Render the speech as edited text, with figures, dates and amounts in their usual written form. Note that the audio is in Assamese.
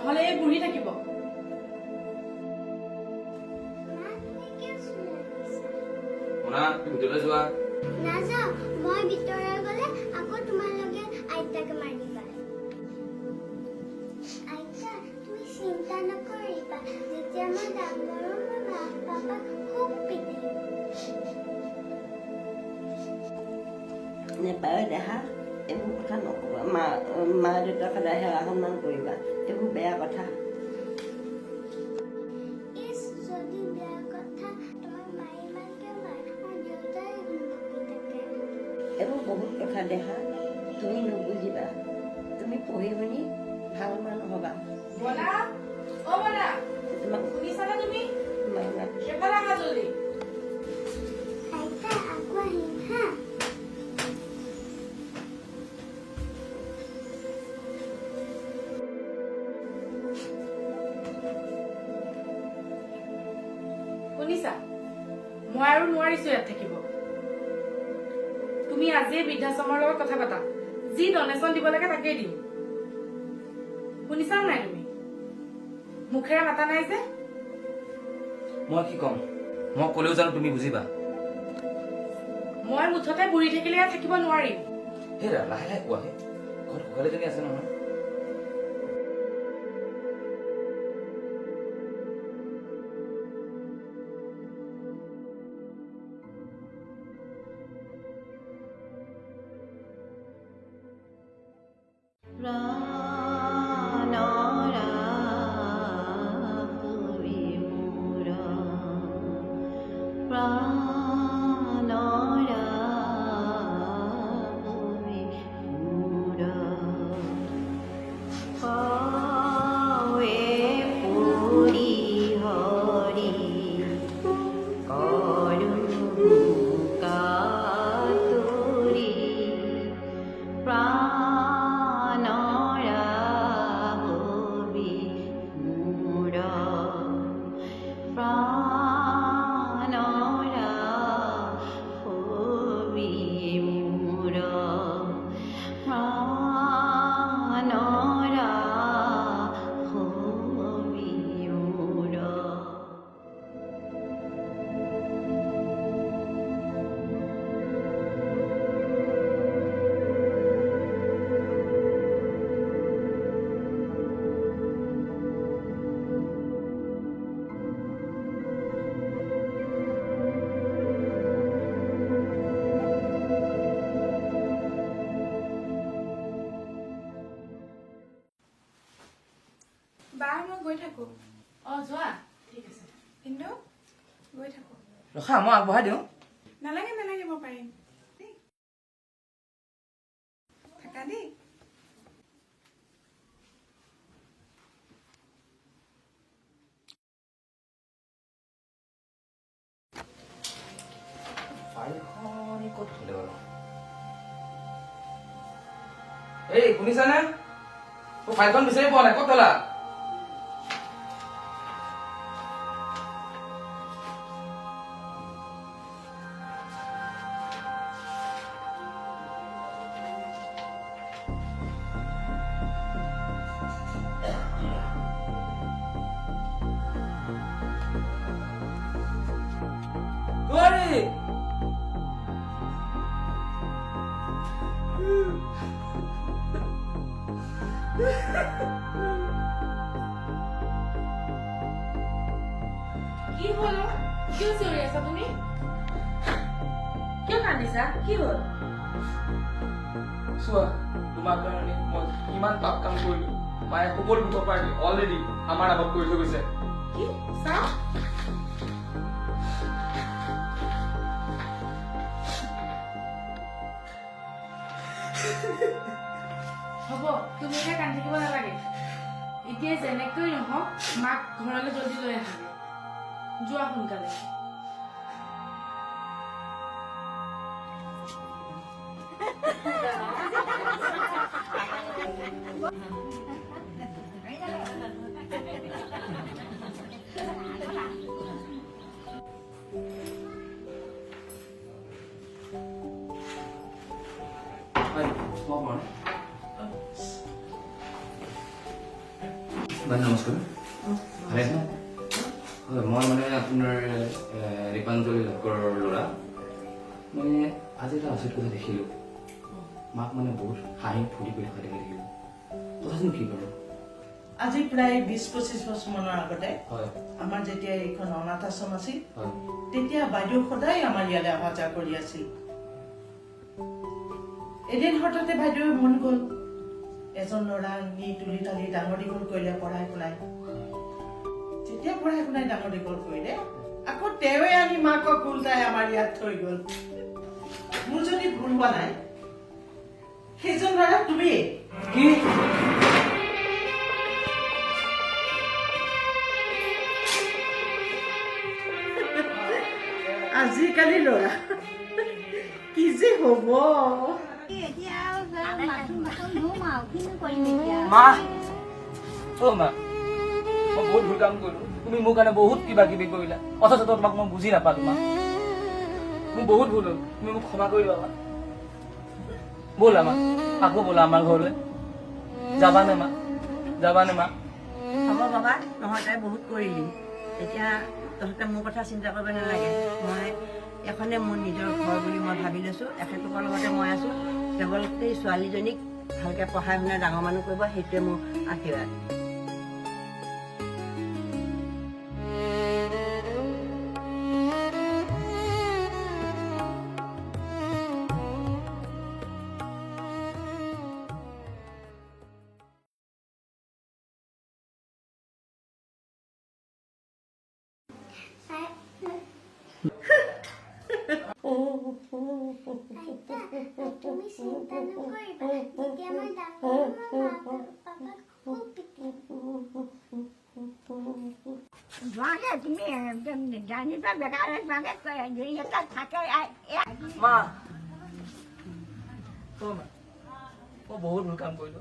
নহলে এই বুঢ়ী থাকিব। মোনা তুমি ভিতৰলৈ যোৱা। নাযাওঁ, মই ভিতৰলৈ গ'লে আকৌ তোমালোকে আইতাকে মাৰিবা। আইতা, তুমি চিন্তা নকৰিবা। যেতিয়া মই ডাঙৰ হ'ম, মই মা পাপাক খুব পিটিম। নেপায় দেখা এইবোৰ কথা নকবা। মা দেউতাক সদায় সেৱা সন্মান কৰিবা, এইবোৰ বেয়া কথা। ইছ, যদি বেয়া কথা, তোমাৰ মায়ে ইমান কিয় মাৰে? মোৰ দেউতাই বকি থাকে। এইবোৰ বহুত কথা দেখা, তুমি নুবুজিবা। তুমি পঢ়ি শুনি ভাল মানুহ হ'বা। বলা, অ বলা, তোমাক শুনিছানে তুমি? তোমাক এফালে আহা জলদি। আইতা, আকৌ আহিম হা। শুনিছা, মই আৰু নোৱাৰিছো ইয়াত থাকিব। তুমি আজিয়ে বৃদ্ধাশ্ৰমৰ লগত কথা পাতা, যি ডনেশ্যন দিব লাগে তাকেই দিম। শুনিছা নাই তুমি? মুখেৰে মাতা নাই যে। মই কি ক'ম? মই ক'লেও জানো তুমি বুজিবা? মই মুঠতে বুঢ়ী থাকিলে ইয়াত থাকিব নোৱাৰিম। হেৰা লাহে লাহে কোৱাহে, ঘৰত কোৱালীজনী আছে নহয়। বা মই গৈ থাকো। অ যোৱা, ঠিক আছে। কিন্তু গৈ থাকো। ৰখা, মই আগবঢ়াই দিওঁ। নালাগে নালাগে, মই পাৰিম দেই। থাকা দেই। ফাইলখন ক'ত থলে বাৰু? এই শুনিছানে? মই ফাইলখন বিচাৰি পোৱা নাই, ক'ত থলা? Glory! কি হলো? কিয় চিঞৰি আছা তুমি? কিয় কান্দিছা? কি হল? চোৱা, তোমাৰ কাৰণে মই কিমান পাপ কাম কৰিলো। মায়ে সকলো দুখৰ পাৰ্টি অলৰেডি আমাৰ আগত কৰি থৈ গৈছে। কি? চাও। হ'ব, তুমি এতিয়া কান্দি থাকিব নালাগে। এতিয়া যেনেকৈ নহওক মাক ঘৰলৈ জলদি লৈ আহাগে। যোৱা সোনকালে। নমস্কাৰ ভালে আছে? হয় মই মানে আপোনাৰ ৰিপাঞ্জলি লস্কৰৰ ল'ৰা মানে আজি এটা আচৰিত কথা দেখিলোঁ মাক মানে বহুত হাঁহি ফূৰ্তি কৰি থকা দেখা দেখিলোঁ কথাটো কি বাৰু আজি প্ৰায় 20-25 বছৰ মানৰ আগতে হয় আমাৰ যেতিয়া এইখন অনাথ আশ্ৰম আছিল হয় তেতিয়া বাইদেউ সদায় আমাৰ ইয়ালৈ অহা যোৱা কৰি আছিল এদিন হঠাতে বাইদেউৰ মন গ'ল এজন ল'ৰা নি তুলি তালি ডাঙৰ দীঘল কৰিলে পঢ়াই শুনাই যেতিয়া পঢ়াই শুনাই ডাঙৰ দীঘল কৰিলে আকৌ তেওঁৱে আনি মাকক উল্টাই আমাৰ ইয়াত থৈ গ'ল মোৰ যদি ভুল হোৱা নাই সেইজন ল'ৰা তুমিয়ে কি আজিকালি ল'ৰা কি যে হ'ব মা অ' মা মই বহুত ভুল কাম কৰিলো তুমি মোৰ কাৰণে বহুত কিবা কিবি কৰিলা অথচ তোমাক মই বুজি নাপালো মা মোৰ বহুত ভুল হ'ল তুমি মোক ক্ষমা কৰি দিবা মা ব'লা মা আকৌ ব'লা আমাৰ ঘৰলৈ যাবানে মা হ'ব বাবা তহঁতে বহুত কৰিলি এতিয়া তহঁতে মোৰ কথা চিন্তা কৰিব নালাগে মই এখনে মোৰ নিজৰ ঘৰ বুলি মই ভাবি লৈছোঁ এখেতলোকৰ লগতে মই আছোঁ কেৱল এই ছোৱালীজনীক ভালকৈ পঢ়াই শুনাই ডাঙৰ মানুহ কৰিব সেইটোৱে মোৰ আশীৰ্বাদ তুমি চিন্তা নকৰিবা যেতিয়া মই ডাঙৰ হ'ম মই পাপাক খুব পিটিম তোমাকে তুমি জানিবা বেকাৰ তোমাকে এটা থাকে মা অ' মা মই বহুত ভুল কাম কৰিলো